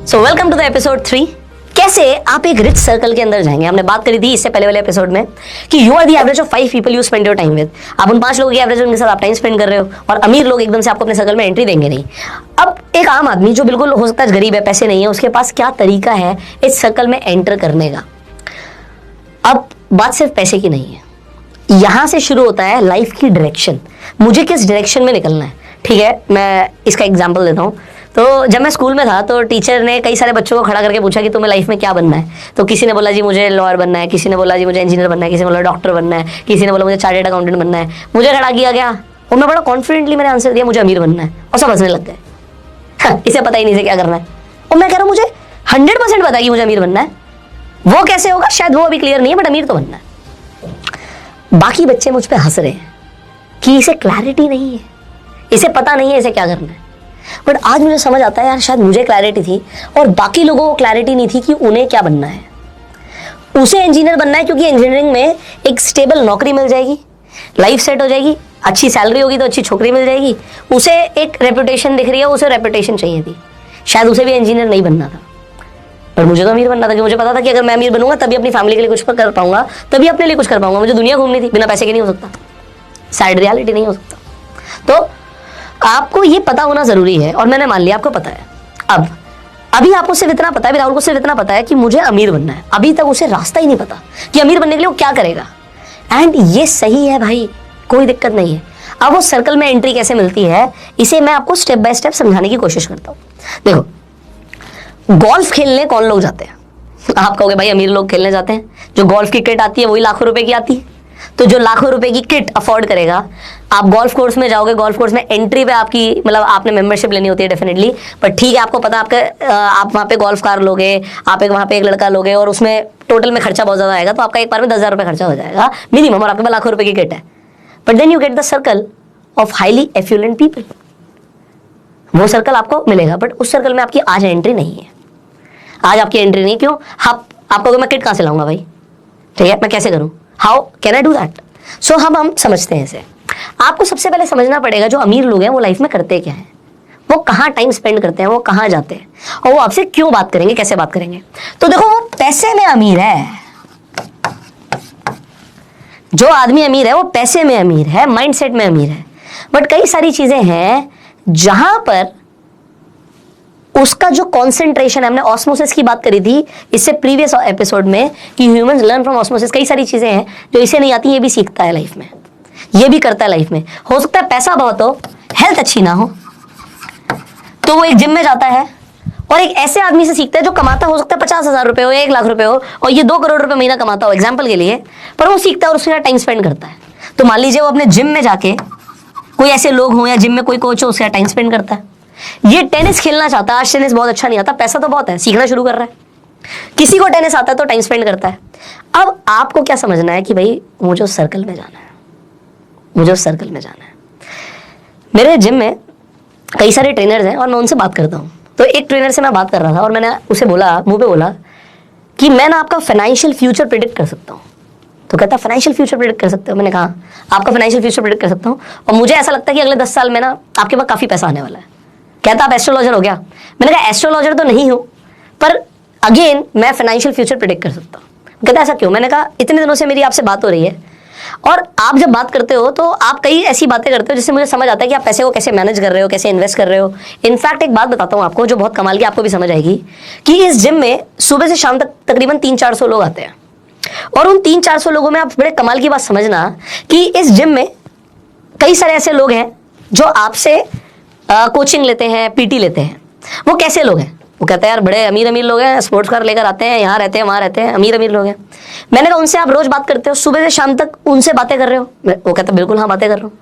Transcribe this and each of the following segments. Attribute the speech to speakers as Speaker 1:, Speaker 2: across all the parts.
Speaker 1: So welcome to the episode 3। कैसे आप एक रिच सर्कल के अंदर जाएंगे। हमने बात करी थी इससे पहले वाले एपिसोड में कि you are the average of 5 people you spend your time with. आप उन 5 लोगों की एवरेज उनके साथ आप टाइम स्पेंड कर रहे हो, और अमीर लोग एकदम से आपको अपने सर्कल में एंट्री देंगे नहीं। अब एक आम आदमी जो बिल्कुल हो सकता है गरीब है, पैसे नहीं है, उसके पास क्या तरीका है इस सर्कल में एंटर करने का। अब बात सिर्फ पैसे की नहीं है, यहां से शुरू होता है लाइफ की डायरेक्शन। मुझे किस डायरेक्शन में निकलना है, ठीक है। मैं इसका एग्जांपल देता हूँ। तो जब मैं स्कूल में था तो टीचर ने कई सारे बच्चों को खड़ा करके पूछा कि तुम्हें लाइफ में क्या बनना है। तो किसी ने बोला जी मुझे लॉयर बनना है, किसी ने बोला जी मुझे इंजीनियर बनना है, किसी ने बोला डॉक्टर बनना है, किसी ने बोला मुझे चार्टर्ड अकाउंटेंट बनना है। मुझे खड़ा किया गया और मैं बड़ा कॉन्फिडेंटली मैंने आंसर दिया मुझे अमीर बनना है, और सब हंसने लग गए। इसे पता ही नहीं से क्या करना है। और मैं कह रहा हूँ मुझे 100% पता है कि मुझे अमीर बनना है। वो कैसे होगा शायद वो अभी क्लियर नहीं है, बट अमीर तो बनना है। बाकी बच्चे मुझ पर हंस रहे हैं कि इसे क्लैरिटी नहीं है, इसे पता नहीं है इसे क्या करना है। बट आज मुझे समझ आता है यार, शायद मुझे क्लैरिटी थी और बाकी लोगों को क्लैरिटी नहीं थी कि उन्हें क्या बनना है। उसे इंजीनियर बनना है क्योंकि इंजीनियरिंग में एक स्टेबल नौकरी मिल जाएगी, लाइफ सेट हो जाएगी, अच्छी सैलरी होगी तो अच्छी छोकरी मिल जाएगी। उसे एक रेपुटेशन दिख रही है, उसे रेपुटेशन चाहिए थी। शायद उसे भी इंजीनियर नहीं बनना था, पर मुझे तो अमीर बनना था, क्योंकि मुझे पता था कि अगर मैं अमीर बनूंगा तभी अपनी फैमिली के लिए कुछ कर पाऊंगा, तभी अपने लिए कुछ कर पाऊंगा। मुझे दुनिया घूमनी थी, बिना पैसे के नहीं हो सकता, सैड रियलिटी नहीं हो सकता। तो आपको ये पता होना जरूरी है, और मैंने मान लिया आपको पता है। अब अभी आपको सिर्फ इतना पता है, राहुल को सिर्फ इतना पता है कि मुझे अमीर बनना है। अभी तक उसे रास्ता ही नहीं पता कि अमीर बनने के लिए वो क्या करेगा। एंड ये सही है भाई, कोई दिक्कत नहीं है। अब वो सर्कल में एंट्री कैसे मिलती है, इसे मैं आपको स्टेप बाय स्टेप समझाने की कोशिश करता हूँ। देखो, गोल्फ खेलने कौन लोग जाते हैं? आप कहोगे भाई अमीर लोग खेलने जाते हैं। जो गोल्फ की किट आती है वही लाखों रुपए की आती है। तो जो लाखों रुपए की किट अफोर्ड करेगा, आप गोल्फ कोर्स में जाओगे, गोल्फ कोर्स में एंट्री पे आपकी मतलब आपने मेंबरशिप लेनी होती है डेफिनेटली, पर ठीक है आपको पता आपके आप वहाँ पे गोल्फ कार लोगे, आप एक वहाँ पे एक लड़का लोगे, और उसमें टोटल में खर्चा बहुत ज्यादा आएगा, तो आपका एक बार में 10,000 रुपये खर्चा हो जाएगा मिनिमम, और आपके पास लाखों रुपए की किट है। But then you get the circle of highly affluent people, वो सर्कल आपको मिलेगा। बट उस सर्कल में आपकी आज एंट्री नहीं है। आज आपकी एंट्री नहीं, क्यों? आपको मैं किट कहाँ से लाऊंगा भाई, ठीक है, मैं कैसे करूँ, how can I do that? So हम समझते हैं इसे। आपको सबसे पहले समझना पड़ेगा जो अमीर लोग हैं वो लाइफ में करते क्या हैं, वो कहाँ टाइम स्पेंड करते हैं, वो कहाँ जाते हैं, और वो आपसे क्यों बात करेंगे, कैसे बात करेंगे। तो देखो, वो पैसे में अमीर है। जो आदमी अमीर है वो पैसे में अमीर है, माइंडसेट में अमीर है। बट कई सारी चीजें हैं जहां पर उसका जो कॉन्सेंट्रेशन है, हमने ऑस्मोसिस की बात करी थी इससे प्रीवियस एपिसोड में कि ह्यूमंस लर्न फ्रॉम ऑस्मोसिस। कई सारी चीजें हैं जो इसे नहीं आती, ये भी सीखता है लाइफ में, ये भी करता है लाइफ में। हो सकता है पैसा बहुत हो, हेल्थ अच्छी ना हो, तो वो एक जिम में जाता है और एक ऐसे आदमी से सीखता है जो कमाता हो सकता है 50,000 रुपए हो, 1 लाख रुपए हो, और ये 2 करोड़ रुपए महीना कमाता हो एग्जाम्पल के लिए, पर वो सीखता है और उसके साथ टाइम स्पेंड करता है। तो मान लीजिए वो अपने जिम में जाके, कोई ऐसे लोग हो या जिम में कोई कोच हो, उसके साथ टाइम स्पेंड करता है। ये टेनिस खेलना चाहता है, आज टेनिस बहुत अच्छा नहीं आता, पैसा तो बहुत है, सीखना शुरू कर रहा है। किसी को टेनिस आता है तो टाइम स्पेंड करता है। अब आपको क्या समझना है कि भाई मुझे उस सर्कल में जाना है, मुझे उस सर्कल में जाना है। मेरे जिम में कई सारे ट्रेनर्स हैं और मैं उनसे बात करता हूँ। तो एक ट्रेनर से मैं बात कर रहा था और मैंने उसे बोला, मुंह पे बोला कि मैं ना आपका फाइनेंशियल फ्यूचर प्रेडिक्ट कर सकता हूँ। तो कहता फाइनेंशियल फ्यूचर प्रेडिक्ट कर सकते हो? मैंने कहा आपका फाइनेंशियल फ्यूचर प्रेडिक्ट कर सकता हूँ, और मुझे ऐसा लगता है कि अगले 10 साल में ना आपके पास काफी पैसा आने वाला है। कहता आप एस्ट्रोलॉजर हो गया? मैंने कहा एस्ट्रोलॉजर तो नहीं हूं, पर अगेन मैं फाइनेंशियल फ्यूचर प्रेडिक्ट कर सकता हूं। कहता ऐसा क्यों? मैंने कहा इतने दिनों से मेरी आपसे बात हो रही है, और आप जब बात करते हो तो आप कई ऐसी बातें करते हो जिससे मुझे समझ आता है कि आप पैसे को कैसे मैनेज कर रहे हो, कैसे इन्वेस्ट कर रहे हो। इनफैक्ट एक बात बताता हूं आपको जो बहुत कमाल की, आपको भी समझ आएगी, कि इस जिम में सुबह से शाम तक तकरीबन 300-400 लोग आते हैं, और उन 300-400 लोगों में आप बड़े कमाल की बात समझना कि इस जिम में कई सारे ऐसे लोग हैं जो आपसे कोचिंग लेते हैं, पीटी लेते हैं। वो कैसे लोग हैं? वो कहते हैं यार बड़े अमीर अमीर लोग हैं, स्पोर्ट्स कार लेकर आते हैं, यहाँ रहते हैं, वहाँ रहते हैं, अमीर अमीर लोग हैं। मैंने कहा उनसे आप रोज बात करते हो, सुबह से शाम तक उनसे बातें कर रहे हो? वो कहता है बिल्कुल हाँ बातें कर रहा हूँ।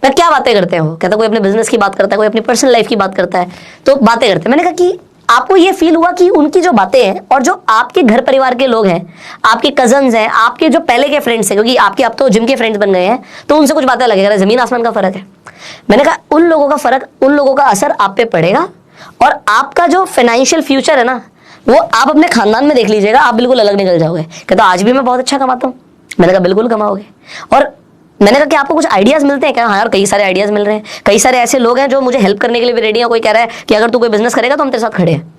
Speaker 1: मैं क्या बातें करते हो? कहता कोई अपने बिजनेस की बात करता है, कोई अपनी पर्सनल लाइफ की बात करता है, तो बातें करते हैं। मैंने कहा कि आपको ये फील हुआ कि उनकी जो बातें हैं और जो आपके घर परिवार के लोग हैं, आपके कजन्स हैं, आपके जो पहले के फ्रेंड्स हैं, क्योंकि आपके अब तो जिम के फ्रेंड्स बन गए हैं, तो उनसे कुछ बातें लगेगा, जमीन आसमान का फर्क है। मैंने कहा उन लोगों का फर्क, उन लोगों का असर आप पे पड़ेगा, और आपका जो फाइनेंशियल फ्यूचर है ना, वो आप अपने खानदान में देख लीजिएगा, आप बिल्कुल अलग निकल जाओगे। कहता आज भी मैं बहुत अच्छा कमाता हूँ। मैंने कहा बिल्कुल कमाओगे। और मैंने कहा कि आपको कुछ आइडियाज मिलते हैं क्या? हाँ यार कई सारे आइडियाज मिल रहे हैं, कई सारे ऐसे लोग हैं जो मुझे हेल्प करने के लिए भी रेडी हैं। कोई कह रहा है कि अगर तू कोई बिजनेस करेगा तो हम तेरे साथ खड़े हैं।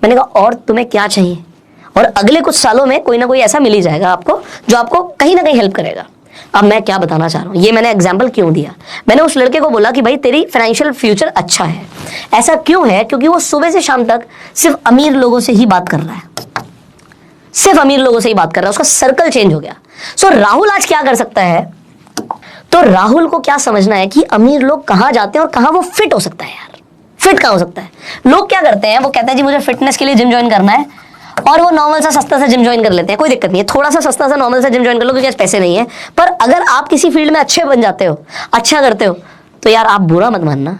Speaker 1: मैंने कहा और तुम्हें क्या चाहिए, और अगले कुछ सालों में कोई ना कोई ऐसा मिल ही जाएगा आपको जो आपको कहीं ना कहीं हेल्प करेगा। अब मैं क्या बताना चाह रहा हूँ, ये मैंने एग्जाम्पल क्यों दिया, मैंने उस लड़के को बोला कि भाई तेरी फाइनेंशियल फ्यूचर अच्छा है। ऐसा क्यों है, क्योंकि वो सुबह से शाम तक सिर्फ अमीर लोगों से ही बात कर रहा है, सिर्फ अमीर लोगों से ही बात कर रहा है, उसका सर्कल चेंज हो गया। सो राहुल आज क्या कर सकता है, तो राहुल को क्या समझना है कि अमीर लोग कहां जाते हैं और कहां वो फिट हो सकता है। यार फिट कहां हो सकता है, लोग क्या करते हैं, वो कहते हैं जी मुझे फिटनेस के लिए जिम ज्वाइन करना है, और वो नॉर्मल सा सस्ता सा जिम ज्वाइन कर लेते हैं, कोई दिक्कत नहीं है, थोड़ा सा सस्ता सा नॉर्मल सा जिम ज्वाइन कर लो क्योंकि आज पैसे नहीं है। पर अगर आप किसी फील्ड में अच्छे बन जाते हो, अच्छा करते हो, तो यार आप बुरा मत मानना,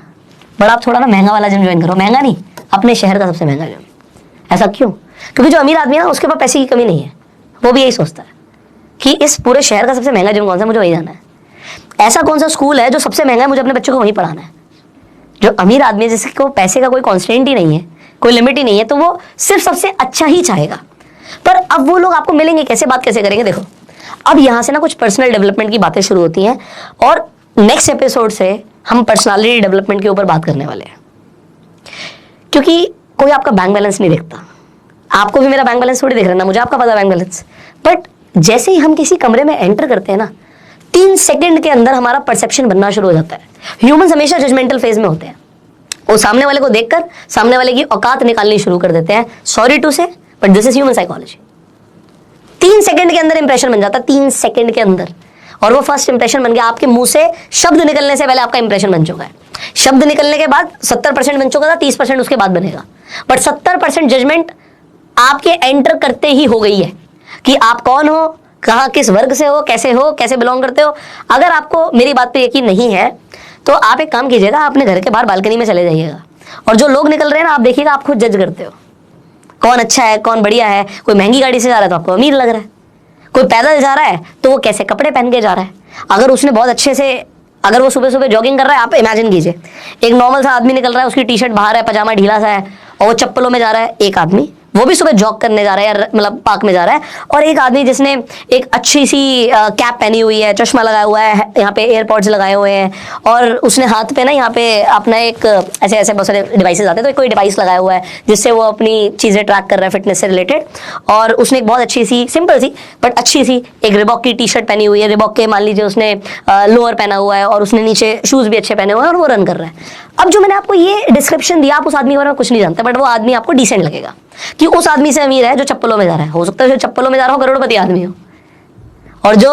Speaker 1: बट आप थोड़ा ना महंगा वाला जिम ज्वाइन करो, महंगा नहीं, अपने शहर का सबसे महंगा जिम। ऐसा क्यों, क्योंकि जो अमीर आदमी है ना उसके पास पैसे की कमी नहीं है, वो भी यही सोचता है कि इस पूरे शहर का सबसे महंगा जिम कौन सा, मुझे वही जाना है। ऐसा कौन सा स्कूल है जो सबसे महंगा है, मुझे अपने बच्चों को वहीं पढ़ाना है। जो अमीर आदमी है जिसको पैसे का कोई कॉन्स्टेंट ही नहीं है, कोई लिमिट ही नहीं है, तो वो सिर्फ सबसे अच्छा ही चाहेगा। पर अब वो लोग आपको मिलेंगे कैसे, बात कैसे करेंगे, देखो अब यहां से ना कुछ पर्सनल डेवलपमेंट की बातें शुरू होती हैं, और नेक्स्ट एपिसोड से हम पर्सनालिटी डेवलपमेंट के ऊपर बात करने वाले हैं। क्योंकि कोई आपका बैंक बैलेंस नहीं देखता, आपको भी मेरा बैंक बैलेंस थोड़ी देख रहा है ना, मुझे आपका पता बैंक बैलेंस, बट जैसे ही हम किसी कमरे में एंटर करते हैं ना, 3 सेकंड के अंदर हमारा परसेप्शन बनना शुरू हो जाता है। ह्यूमंस हमेशा जजमेंटल फेज में होते हैं, वो सामने वाले को देखकर सामने वाले की औकात निकालनी शुरू कर देते हैं। सॉरी टू से but this is human psychology. 3 second के अंदर इंप्रेशन बन जाता है, 3 सेकंड के अंदर, और वो फर्स्ट इंप्रेशन बन गया, आपके मुंह से शब्द निकलने से पहले आपका इंप्रेशन बन चुका है। शब्द निकलने के बाद 70% बन चुका था, 30% उसके बाद बनेगा, बट 70% जजमेंट आपके एंटर करते ही हो गई है कि आप कौन हो, कहाँ किस वर्ग से हो, कैसे बिलोंग करते हो। अगर आपको मेरी बात पे यकीन नहीं है तो आप एक काम कीजिएगा, अपने घर के बाहर बालकनी में चले जाइएगा, और जो लोग निकल रहे हैं ना, आप देखिएगा, आप खुद जज करते हो कौन अच्छा है कौन बढ़िया है। कोई महंगी गाड़ी से जा रहा है तो आपको अमीर लग रहा है, कोई पैदल जा रहा है तो वो कैसे कपड़े पहन के जा रहा है। अगर उसने बहुत अच्छे से, अगर वो सुबह सुबह जॉगिंग कर रहा है, आप इमेजिन कीजिए एक नॉर्मल सा आदमी निकल रहा है, उसकी टी शर्ट बाहर है, पजामा ढीला सा है, और वो चप्पलों में जा रहा है। एक आदमी वो भी सुबह जॉग करने जा रहा है, या मतलब पार्क में जा रहा है, और एक आदमी जिसने एक अच्छी सी कैप पहनी हुई है, चश्मा लगाया हुआ है, यहाँ पे एयरपॉड्स लगाए हुए हैं, और उसने हाथ पे ना यहाँ पे अपना एक ऐसे ऐसे बहुत सारे डिवाइसेस आते हैं, तो कोई डिवाइस लगाया हुआ है जिससे वो अपनी चीज़ें ट्रैक कर रहा है फिटनेस से रिलेटेड। और उसने एक बहुत अच्छी सी, सिंपल सी बट अच्छी सी एक रिबॉक की टी शर्ट पहनी हुई है, रिबॉक के मान लीजिए उसने लोअर पहना हुआ है, और उसने नीचे शूज़ भी अच्छे पहने हुए हैं, और वो रन कर रहा है। अब जो मैंने आपको ये डिस्क्रिप्शन दिया, आप उस आदमी के बारे में कुछ नहीं जानते, बट वो आदमी आपको डिसेंट लगेगा कि उस आदमी से अमीर है जो चप्पलों में जा रहा है। हो सकता है जो चप्पलों में जा रहा हो करोड़पति आदमी हो, और जो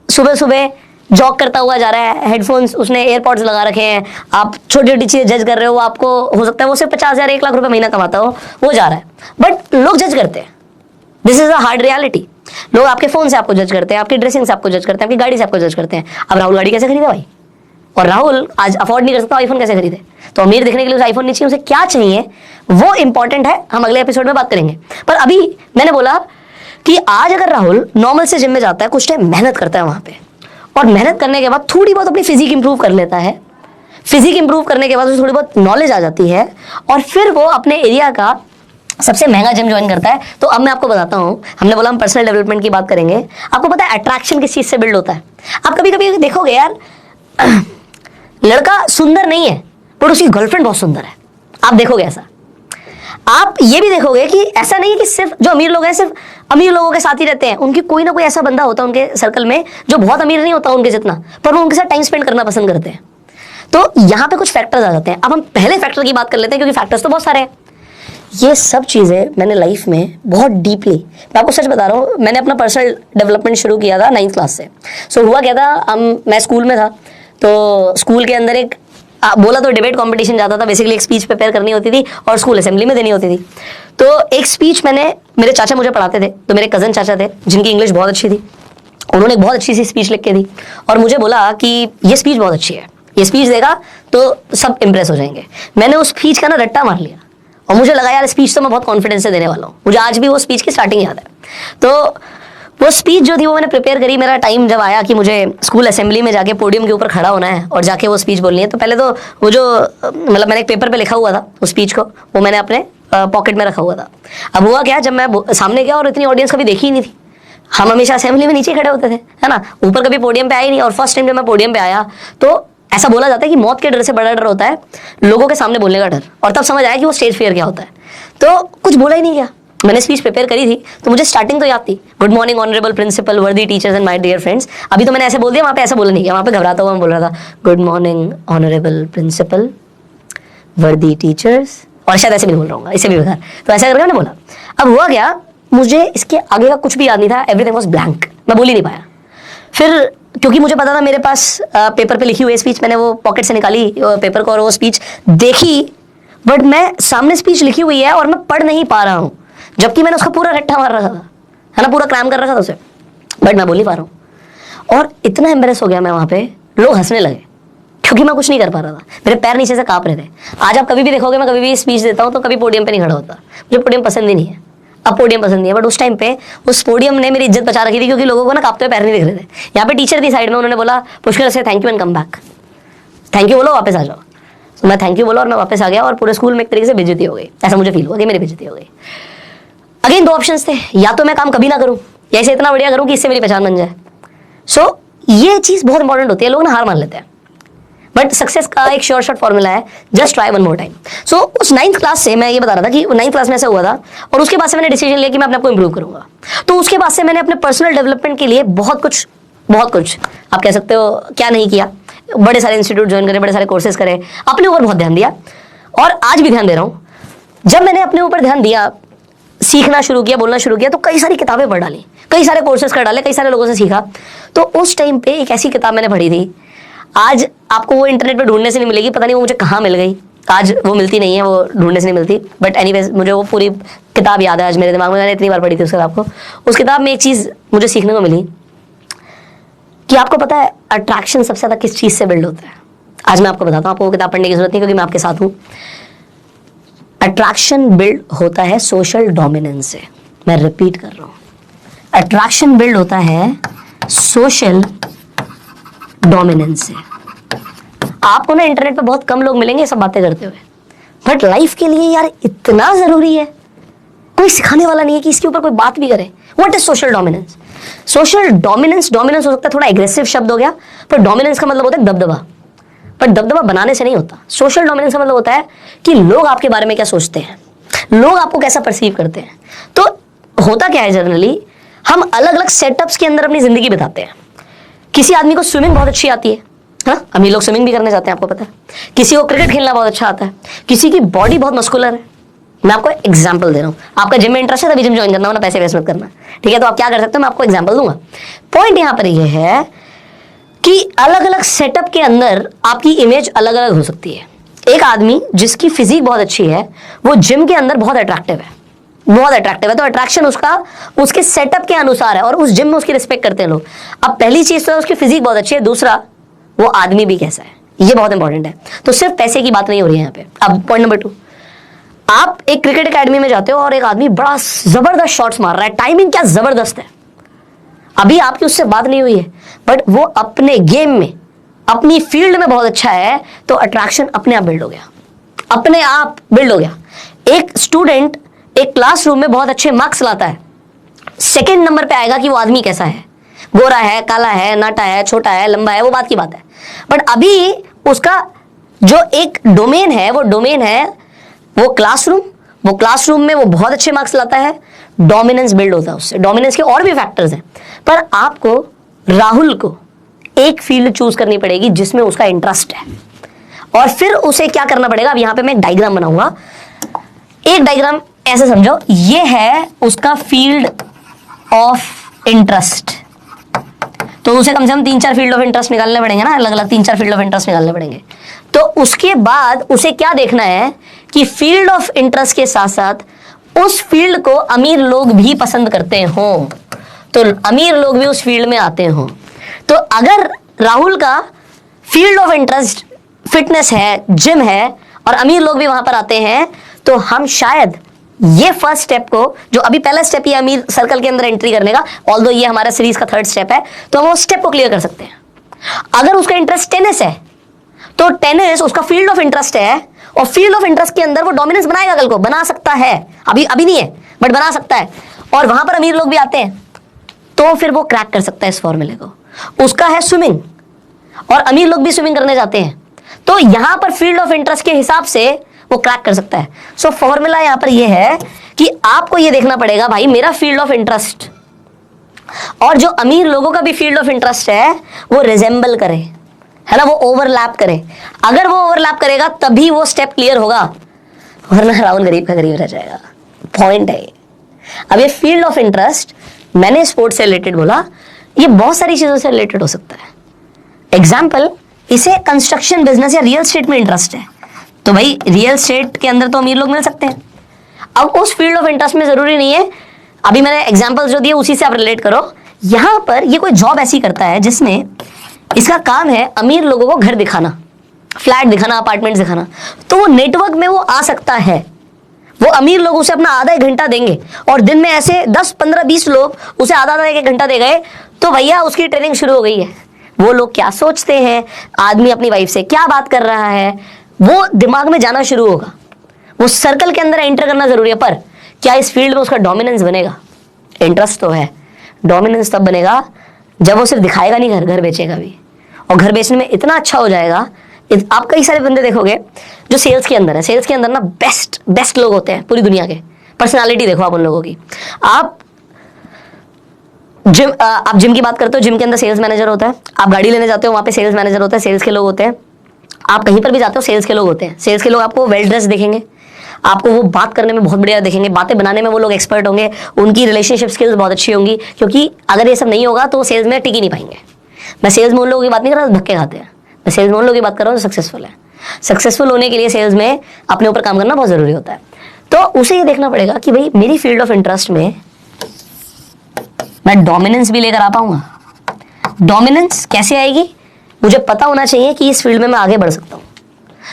Speaker 1: सुबह सुबह जॉग करता हुआ जा रहा है, हेडफोन्स उसने एयरपॉड्स लगा रखे हैं, आप छोटी छोटी चीजें जज कर रहे हो, आपको हो सकता है वो सिर्फ 50,000 1 लाख रुपए महीना कमाता हो, वो जा रहा है, बट लोग जज करते हैं। This is a hard reality. लोग आपके फोन से आपको जज करते हैं, आपकी ड्रेसिंग से आपको जज करते हैं, आपकी गाड़ी से आपको जज करते हैं। अब राहुल गाड़ी कैसे खरीदे भाई, और राहुल आज अफोर्ड नहीं कर सकता, आईफोन कैसे खरीदे? तो अमीर दिखने के लिए उसे आईफोन नहीं चाहिए, उसे क्या चाहिए वो इंपॉर्टेंट है, हम अगले एपिसोड में बात करेंगे। पर अभी मैंने बोला कि आज अगर राहुल नॉर्मल से जिम में जाता है, कुछ टाइम मेहनत करता है वहां पे, और मेहनत करने के बाद थोड़ी बहुत अपनी फिजिक इंप्रूव कर लेता है, फिजिक इंप्रूव करने के बाद उसे थोड़ी बहुत नॉलेज आ जाती है, और फिर वो अपने एरिया का सबसे महंगा जिम ज्वाइन करता है। तो अब मैं आपको बताता हूं, हमने बोला हम पर्सनल डेवलपमेंट की बात करेंगे। आपको पता है अट्रैक्शन किस चीज से बिल्ड होता है? आप कभी कभी देखोगे यार, लड़का सुंदर नहीं है पर उसकी गर्लफ्रेंड बहुत सुंदर है, आप देखोगे ऐसा। आप ये भी देखोगे कि ऐसा नहीं है कि सिर्फ जो अमीर लोग हैं सिर्फ अमीर लोगों के साथ ही रहते हैं, उनकी कोई ना कोई ऐसा बंदा होता है उनके सर्कल में जो बहुत अमीर नहीं होता उनके जितना, पर वो उनके साथ टाइम स्पेंड करना पसंद करते हैं। तो यहाँ पे कुछ फैक्टर्स आ जाते हैं। अब हम पहले फैक्टर की बात कर लेते हैं, क्योंकि फैक्टर्स तो बहुत सारे हैं। ये सब चीज़ें मैंने लाइफ में बहुत डीपली, मैं आपको सच बता रहा हूँ, मैंने अपना पर्सनल डेवलपमेंट शुरू किया था 9th क्लास से। सो हुआ क्या था, मैं स्कूल में था, तो स्कूल के अंदर एक बोला तो डिबेट कंपटीशन जाता था। बेसिकली एक स्पीच प्रिपेयर करनी होती थी और स्कूल असेंबली में देनी होती थी। तो एक स्पीच मैंने, मेरे चाचा मुझे पढ़ाते थे, तो मेरे कज़न चाचा थे जिनकी इंग्लिश बहुत अच्छी थी, उन्होंने एक बहुत अच्छी सी स्पीच लिख के दी और मुझे बोला कि ये स्पीच बहुत अच्छी है, ये स्पीच देगा तो सब इंप्रेस हो जाएंगे। मैंने उस स्पीच का ना रट्टा मार लिया और मुझे लगा यार स्पीच तो मैं बहुत कॉन्फिडेंस से देने वाला हूँ। मुझे आज भी वो स्पीच की स्टार्टिंग याद है। तो वो स्पीच जो थी वो मैंने प्रिपेयर करी। मेरा टाइम जब आया कि मुझे स्कूल असेंबली में जाके पोडियम के ऊपर खड़ा होना है और जाके वो स्पीच बोलनी है, तो पहले तो वो जो मतलब मैंने एक पेपर पे लिखा हुआ था उस स्पीच को, वो मैंने अपने पॉकेट में रखा हुआ था। अब हुआ क्या, जब मैं सामने गया और इतनी ऑडियंस कभी देखी ही नहीं थी, हम हमेशा असेंबली में नीचे खड़े होते थे, है ना, ऊपर कभी पोडियम पे आए नहीं। और फर्स्ट टाइम जब मैं पोडियम पे आया तो ऐसा बोला जाता है कि मौत के डर से बड़ा डर होता है लोगों के सामने बोलने का डर, और तब समझ आया कि वो स्टेज फियर क्या होता है। तो कुछ बोला ही नहीं गया। मैंने स्पीच प्रिपेयर करी थी तो मुझे स्टार्टिंग तो याद थी, good morning honourable principal, worthy teachers and my dear friends. अभी तो मैंने ऐसे बोल दिया, वहाँ पे ऐसा बोला नहीं गया, वहाँ पे घबराता हुआ मैं बोल रहा था good morning honourable principal, worthy teachers, और शायद ऐसे भी बोल रहा हूँ, इससे भी बेकार। तो ऐसा करके मैंने बोला। अब हुआ क्या, मुझे इसके आगे का कुछ भी याद नहीं था, एवरीथिंग वाज ब्लैंक, मैं बोल ही नहीं पाया। फिर क्योंकि मुझे पता था मेरे पास पेपर पे लिखी हुई स्पीच, मैंने वो पॉकेट से निकाली पेपर को और वो स्पीच देखी, बट मैं सामने स्पीच लिखी हुई है और मैं पढ़ नहीं पा रहा हूँ, जबकि मैंने उसका पूरा रट्टा मार रखा था, है ना, पूरा क्रैम कर रखा था उसे, बट मैं बोल नहीं पा रहा हूँ। और इतना एम्बेरस हो गया मैं वहाँ पे, लोग हंसने लगे क्योंकि मैं कुछ नहीं कर पा रहा था, मेरे पैर नीचे से कांप रहे थे। आज आप कभी भी देखोगे, मैं कभी भी स्पीच देता हूँ तो कभी पोडियम पे नहीं खड़ा होता, मुझे पोडियम पसंद ही नहीं है। अब पोडियम पसंद नहीं है, बट उस टाइम पे उस पोडियम ने मेरी इज्जत बचा रखी थी, क्योंकि लोगों को ना कांपते हुए पैर नहीं दिख रहे थे। यहाँ पे टीचर थी साइड में, उन्होंने बोला पुष्कर से thank you and come back, thank you बोलो वापस आ जाओ। तो मैं थैंक यू बोला और मैं वापस आ गया, और पूरे स्कूल में एक तरीके से बेइज्जती हो गई, ऐसा मुझे फील हुआ कि मेरी बेइज्जती हो गई। अगेन दो ऑप्शंस थे, या तो मैं काम कभी ना करूं या इसे इतना बढ़िया करूं कि इससे मेरी पहचान बन जाए। सो ये चीज बहुत इंपॉर्टेंट होती है, लोग ना हार मान लेते हैं, बट सक्सेस का एक श्योर शॉट फॉर्मूला है, just try one more time. So उस 9th क्लास से मैं ये बता रहा था कि 9th क्लास में ऐसा हुआ था, और उसके बाद से मैंने डिसीजन लिया कि मैं अपने आप को इंप्रूव करूंगा। तो उसके बाद से मैंने अपने पर्सनल डेवलपमेंट के लिए बहुत कुछ आप कह सकते हो क्या नहीं किया, बड़े सारे इंस्टीट्यूट ज्वाइन करे, बड़े सारे कोर्सेज करे, अपने ऊपर बहुत ध्यान दिया, और आज भी ध्यान दे रहा हूँ। जब मैंने अपने ऊपर ध्यान दिया, सीखना शुरू किया, बोलना शुरू किया, तो कई सारी किताबें पढ़ डाली, कई सारे कोर्सेज कर डाले, कई सारे लोगों से सीखा। तो उस टाइम पे एक ऐसी किताब मैंने पढ़ी थी, आज आपको वो इंटरनेट पे ढूंढने से नहीं मिलेगी, पता नहीं वो मुझे कहाँ मिल गई, आज वो मिलती नहीं है, वो ढूंढने से नहीं मिलती, बट एनीवेज मुझे वो पूरी किताब याद है आज मेरे दिमाग में, मैंने इतनी बार पढ़ी थी उस किताब को। उस किताब में एक चीज़ मुझे सीखने को मिली कि आपको पता है अट्रैक्शन सबसे ज़्यादा किस चीज़ से बिल्ड होता है। आज मैं आपको बताता हूँ, आपको वो किताब पढ़ने की जरूरत नहीं क्योंकि मैं आपके साथ हूँ। अट्रैक्शन बिल्ड होता है सोशल डोमिनेंस से, मैं रिपीट कर रहा हूँ, अट्रैक्शन बिल्ड होता है सोशल डोमिनेंस से। आपको ना इंटरनेट पे बहुत कम लोग मिलेंगे सब बातें करते हुए, बट लाइफ के लिए यार इतना जरूरी है, कोई सिखाने वाला नहीं है कि इसके ऊपर कोई बात भी करे। What is social dominance? Social dominance हो सकता है थोड़ा एग्रेसिव शब्द हो गया, पर डोमिनेंस का मतलब होता है दबदबा, पर दबदबा बनाने से नहीं होता। सोशल डोमिनेंस का मतलब होता है कि लोग आपके बारे में क्या सोचते हैं, लोग आपको कैसा परसीव करते हैं। तो होता क्या है, जनरली हम अलग अलग सेटअप्स के अंदर अपनी जिंदगी बिताते हैं। किसी आदमी को स्विमिंग बहुत अच्छी आती है, हाँ, अमीर लोग स्विमिंग भी करने जाते हैं, आपको पता है। किसी को क्रिकेट खेलना बहुत अच्छा आता है, किसी की बॉडी बहुत मस्कुलर है। मैं आपको एग्जांपल दे रहा हूँ, आपका जिम में इंटरेस्ट है तभी जिम ज्वाइन करना, हो ना पैसे वेस्ट मत करना, ठीक है। तो आप क्या कर सकते हो, मैं आपको एग्जांपल दूंगा। पॉइंट यहाँ पर यह है कि अलग अलग सेटअप के अंदर आपकी इमेज अलग अलग हो सकती है। एक आदमी जिसकी फिजिक बहुत अच्छी है, वो जिम के अंदर बहुत अट्रैक्टिव है, बहुत अट्रैक्टिव है, तो अट्रैक्शन उसका उसके सेटअप के अनुसार है, और उस जिम में उसकी रिस्पेक्ट करते हैं लोग। अब पहली चीज तो है उसकी फिजिक बहुत अच्छी है, दूसरा वो आदमी भी कैसा है, ये बहुत इंपॉर्टेंट है। तो सिर्फ पैसे की बात नहीं हो रही है यहाँ पे। अब पॉइंट नंबर 2, आप एक क्रिकेट एकेडमी में जाते हो और एक आदमी बड़ा जबरदस्त शॉट्स मार रहा है, टाइमिंग क्या जबरदस्त है, अभी आपकी उससे बात नहीं हुई है, बट वो अपने गेम में अपनी फील्ड में बहुत अच्छा है, तो अट्रैक्शन अपने आप बिल्ड हो गया, अपने आप बिल्ड हो गया। एक स्टूडेंट एक क्लासरूम में बहुत अच्छे मार्क्स लाता है, सेकंड नंबर पे आएगा कि वो आदमी कैसा है, गोरा है, काला है, नाटा है, छोटा है, लंबा है, वो बात की बात है। बट अभी उसका जो एक डोमेन है, वो डोमेन है वो क्लासरूम में वो बहुत अच्छे मार्क्स लाता है, डोमिनेंस बिल्ड होता है उससे। डोमिनेंस के और भी फैक्टर्स हैं, पर आपको राहुल को एक फील्ड चूज करनी पड़ेगी जिसमें उसका इंटरेस्ट है, और फिर उसे क्या करना पड़ेगा। अब यहां पे मैं एक डायग्राम बनाऊंगा, एक डायग्राम ऐसे समझो, ये है उसका फील्ड ऑफ इंटरेस्ट, तो उसे कम से कम 3-4 फील्ड ऑफ इंटरेस्ट निकालने पड़ेंगे ना, अलग अलग 3-4 फील्ड ऑफ इंटरेस्ट निकालने पड़ेंगे। तो उसके बाद उसे क्या देखना है कि फील्ड ऑफ इंटरेस्ट के साथ साथ उस फील्ड को अमीर लोग भी पसंद करते हो, तो अमीर लोग भी उस फील्ड में आते हो। तो अगर राहुल का फील्ड ऑफ इंटरेस्ट फिटनेस है, जिम है, और अमीर लोग भी वहां पर आते हैं, तो हम शायद ये फर्स्ट स्टेप को, जो अभी पहला स्टेप ये अमीर सर्कल के अंदर एंट्री करने का, ऑल्दो ये हमारा सीरीज का 3rd स्टेप है, तो हम वो स्टेप को क्लियर कर सकते हैं। अगर उसका इंटरेस्ट टेनिस है, तो टेनिस उसका फील्ड ऑफ इंटरेस्ट है, और फील्ड ऑफ इंटरेस्ट के अंदर वो डोमिनेंस बनाएगा, कल को बना सकता है, अभी नहीं है बट बना सकता है, और वहां पर अमीर लोग भी आते हैं, तो फिर वो क्रैक कर सकता है इस फॉर्मूले को। उसका है स्विमिंग, और अमीर लोग भी स्विमिंग करने जाते हैं। तो यहां पर फील्ड ऑफ इंटरेस्ट के हिसाब से वो क्रैक कर सकता है। सो फॉर्मूला यहां पर ये है कि आपको ये देखना पड़ेगा भाई मेरा फील्ड ऑफ इंटरेस्ट और जो अमीर लोगों का भी फील्ड ऑफ इंटरेस्ट है वो रिजेंबल करे, है ना, वो ओवरलैप करे। अगर वो ओवरलैप करेगा तभी वो स्टेप क्लियर होगा, वरना राहुल गरीब का गरीब रह जाएगा। पॉइंट है। अब ये फील्ड ऑफ इंटरेस्ट मैंने स्पोर्ट्स से रिलेटेड बोला, ये बहुत सारी चीजों से रिलेटेड हो सकता है। एग्जाम्पल, इसे कंस्ट्रक्शन बिजनेस या रियल एस्टेट में इंटरेस्ट है, तो भाई रियल एस्टेट के अंदर तो अमीर लोग मिल सकते हैं। अब उस फील्ड ऑफ इंटरेस्ट में जरूरी नहीं है, अभी मैंने एग्जाम्पल जो दिए उसी से आप रिलेट करो। यहां पर ये कोई जॉब ऐसी करता है जिसमें इसका काम है अमीर लोगों को घर दिखाना, फ्लैट दिखाना, अपार्टमेंट दिखाना, तो वो नेटवर्क में वो आ सकता है। वो अमीर लोग उसे अपना आधा एक घंटा देंगे और दिन में ऐसे 10, 15, 20 लोग उसे आधा आधा एक घंटा दे गए, तो भैया उसकी ट्रेनिंग शुरू हो गई है। वो लोग क्या सोचते हैं, आदमी अपनी वाइफ से क्या बात कर रहा है, वो दिमाग में जाना शुरू होगा। वो सर्कल के अंदर एंटर करना जरूरी है, पर क्या इस फील्ड में उसका डोमिनेंस बनेगा? इंटरेस्ट तो है, डोमिनेंस तब बनेगा जब वो सिर्फ दिखाएगा नहीं, घर घर बेचेगा भी, और घर बेचने में इतना अच्छा हो जाएगा। आप कई सारे बंदे देखोगे जो सेल्स के अंदर है, सेल्स के अंदर ना बेस्ट लोग होते हैं पूरी दुनिया के। पर्सनालिटी देखो आप उन लोगों की। आप जिम की बात करते हो, जिम के अंदर सेल्स मैनेजर होता है। आप गाड़ी लेने जाते हो, वहां पे सेल्स मैनेजर होता है, सेल्स के लोग होते हैं। आप कहीं पर भी जाते हो, सेल्स के लोग होते हैं। सेल्स के लोग आपको वेल ड्रेस दिखेंगे, आपको वो बात करने में बहुत बढ़िया दिखेंगे, बातें बनाने में वो लोग एक्सपर्ट होंगे, उनकी रिलेशनशिप स्किल्स बहुत अच्छी होंगी, क्योंकि अगर ये सब नहीं होगा तो वो सेल्स में टिक ही नहीं पाएंगे। मैं सेल्स में उन लोगों की बात नहीं कर रहा धक्के खाते हैं, मैं सेल्स में उन लोगों की बात कर रहा हूँ जो सक्सेसफुल है। सक्सेसफुल होने के लिए सेल्स में अपने ऊपर काम करना बहुत जरूरी होता है। तो उसे ये देखना पड़ेगा कि भाई मेरी फील्ड ऑफ इंटरेस्ट में मैं डोमिनेंस भी लेकर आ पाऊंगा। डोमिनेंस कैसे आएगी? मुझे पता होना चाहिए कि इस फील्ड में मैं आगे बढ़ सकता हूं।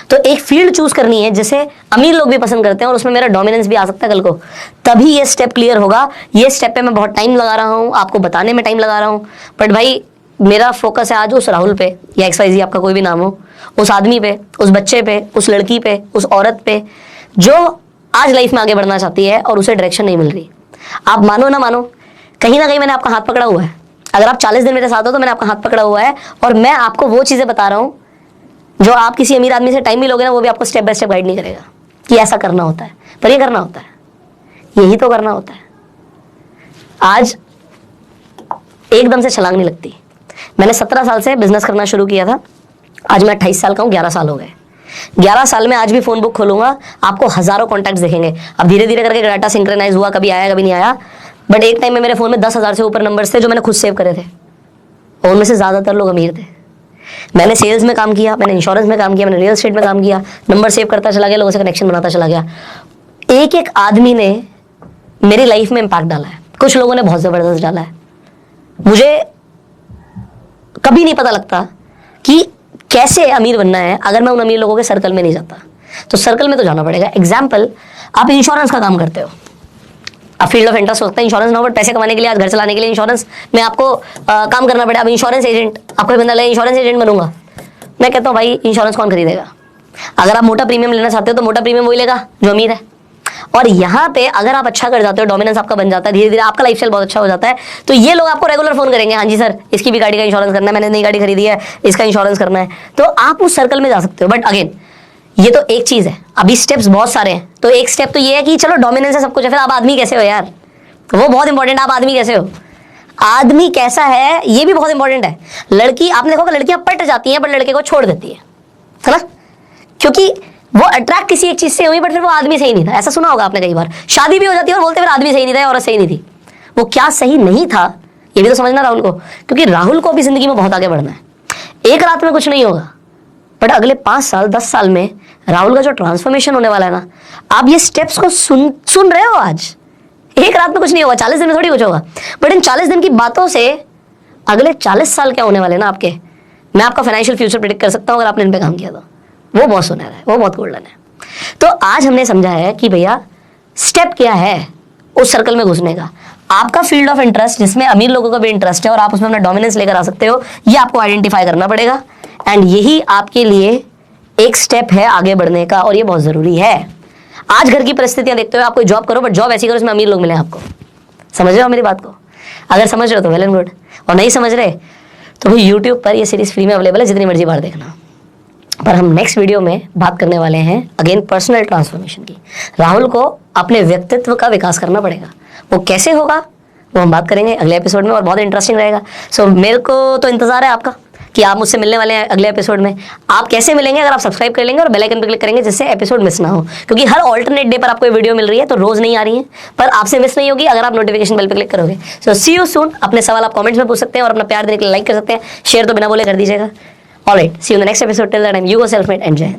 Speaker 1: तो एक फील्ड चूज करनी है जिसे अमीर लोग भी पसंद करते हैं और उसमें मेरा डोमिनेंस भी आ सकता है कल को, तभी ये स्टेप क्लियर होगा। ये स्टेप पे मैं बहुत टाइम लगा रहा हूं, आपको बताने में टाइम लगा रहा हूं, बट भाई मेरा फोकस है आज उस राहुल पे या XYZ आपका कोई भी नाम हो, उस आदमी पे, उस बच्चे पे, उस लड़की पे, उस औरत पे जो आज लाइफ में आगे बढ़ना चाहती है और उसे डायरेक्शन नहीं मिल रही। आप मानो ना मानो, कहीं ना कहीं मैंने आपका हाथ पकड़ा हुआ है। अगर आप 40 दिन मेरे साथ हो तो मैंने आपका हाथ पकड़ा हुआ है और मैं आपको वो चीजें बता रहा हूं जो आप किसी अमीर आदमी से टाइम भी लोगे ना, वो भी आपको स्टेप बाय स्टेप गाइड नहीं करेगा कि ऐसा करना होता है, पर ये करना होता है, यही तो करना होता है। आज एकदम से छलांग नहीं लगती। मैंने 17 साल से बिजनेस करना शुरू किया था, आज मैं 28 साल का हूँ, 11 साल हो गए। 11 साल में आज भी फोन बुक खोलूंगा, आपको हजारों कॉन्टैक्ट्स दिखेंगे। अब धीरे धीरे करके डाटा सिंक्रोनाइज हुआ, कभी आया कभी नहीं आया, बट एक टाइम में मेरे फोन में 10,000 से ऊपर नंबर्स थे जो मैंने खुद सेव करे थे, और उनमें से ज्यादातर लोग अमीर थे। मैंने सेल्स में काम किया, मैंने इंश्योरेंस में काम किया, मैंने रियल एस्टेट में काम किया, नंबर सेव करता चला गया, लोगों से कनेक्शन बनाता चला गया। एक एक आदमी ने मेरी लाइफ में इंपैक्ट डाला है, कुछ लोगों ने बहुत जबरदस्त डाला है। मुझे कभी नहीं पता लगता कि कैसे अमीर बनना है अगर मैं उन अमीर लोगों के सर्कल में नहीं जाता। तो सर्कल में तो जाना पड़ेगा। एग्जाम्पल, आप इंश्योरेंस का काम करते हो, अब फील्ड ऑफ इंटरेस्ट होता है इंश्योरेंस ना, बट पैसे कमाने के लिए, आज घर चलाने के लिए इंश्योरेंस में आपको काम करना पड़े। अब इंश्योरेंस एजेंट, आपको बंदा लगे इंश्योरेंस एजेंट बनूंगा, मैं कहता हूँ भाई इंश्योरेंस कौन खरीदेगा? अगर आप मोटा प्रीमियम लेना चाहते हो तो मोटा प्रीमियम वही लेगा जो अमीर है। और यहाँ पे अगर आप अच्छा कर जाते हो, डोमिनेंस आपका बन जाता है, धीरे धीरे आपका लाइफस्टाइल बहुत अच्छा हो जाता है, तो ये लोग आपको रेगुलर फोन करेंगे, हाँ जी सर इसकी भी गाड़ी का इंश्योरेंस करना है, मैंने नई गाड़ी खरीदी है, इसका इंश्योरेंस करना है। तो आप उस सर्कल में जा सकते हो। बट अगेन ये तो एक चीज है, अभी स्टेप्स बहुत सारे हैं। तो एक स्टेप तो ये है कि चलो डोमिनेंस है सब कुछ है, फिर आप आदमी कैसे हो यार, वो बहुत इंपॉर्टेंट है। आप आदमी कैसे हो, आदमी कैसा है ये भी बहुत इंपॉर्टेंट है। लड़की, आपने देखोगे लड़कियां पट जाती हैं बट लड़के को छोड़ देती है ना, क्योंकि वो अट्रैक्ट किसी एक चीज से हुई बट फिर वो आदमी सही नहीं था। ऐसा सुना होगा आपने कई बार, शादी भी हो जाती है और बोलते फिर आदमी सही नहीं था, औरत सही नहीं थी। वो क्या सही नहीं था ये भी तो समझना राहुल को, क्योंकि राहुल को भी जिंदगी में बहुत आगे बढ़ना है। एक रात में कुछ नहीं होगा, बट अगले 5 साल 10 साल में राहुल का जो ट्रांसफॉर्मेशन होने वाला है ना, आप ये स्टेप्स को सुन रहे हो आज। एक रात में कुछ नहीं होगा, 40 दिन में थोड़ी कुछ होगा, बट इन 40 दिन की बातों से अगले 40 साल क्या होने वाले ना आपके, मैं आपका फाइनेंशियल फ्यूचर प्रेडिक्ट कर सकता हूं अगर आपने इन पे काम किया तो। वो बहुत सुनहरा है, वो बहुत गोल्डन है। तो आज हमने समझा है कि भैया स्टेप क्या है उस सर्कल में घुसने का। आपका फील्ड ऑफ इंटरेस्ट जिसमें अमीर लोगों का भी इंटरेस्ट है और आप उसमें अपना डोमिनेंस लेकर आ सकते हो, ये आपको आइडेंटिफाई करना पड़ेगा। एंड यही आपके लिए एक स्टेप है आगे बढ़ने का, और ये बहुत जरूरी है। आज घर की परिस्थितियां देखते हुए आप कोई जॉब करो, बट जॉब ऐसी करो उसमें अमीर लोग मिले आपको। समझ रहे हो मेरी बात को? अगर समझ रहे हो तो वेल एंड गुड, और नहीं समझ रहे तो भाई यूट्यूब पर ये सीरीज फ्री में अवेलेबल है, जितनी मर्जी बार देखना। पर हम नेक्स्ट वीडियो में बात करने वाले हैं अगेन पर्सनल ट्रांसफॉर्मेशन की। राहुल को अपने व्यक्तित्व का विकास करना पड़ेगा, वो कैसे होगा वो हम बात करेंगे अगले एपिसोड में, और बहुत इंटरेस्टिंग रहेगा। सो मेरे को तो इंतजार है आपका कि आप मुझसे मिलने वाले हैं अगले एपिसोड में। आप कैसे मिलेंगे? अगर आप सब्सक्राइब कर लेंगे और बेल आइकन पर क्लिक करेंगे, जिससे एपिसोड मिस ना हो, क्योंकि हर ऑल्टरनेट डे पर आपको ये वीडियो मिल रही है, तो रोज नहीं आ रही है, पर आपसे मिस नहीं होगी अगर आप नोटिफिकेशन बेल पर क्लिक करोगे। सो सी यू सून। अपने सवाल आप कमेंट्स में पूछ सकते हैं और अपना प्यार देने के लिए लाइक कर सकते हैं, शेयर तो बिना बोले कर दीजिएगा। Alright, see you in the next episode. Till that time, you go self made and Jai Hind.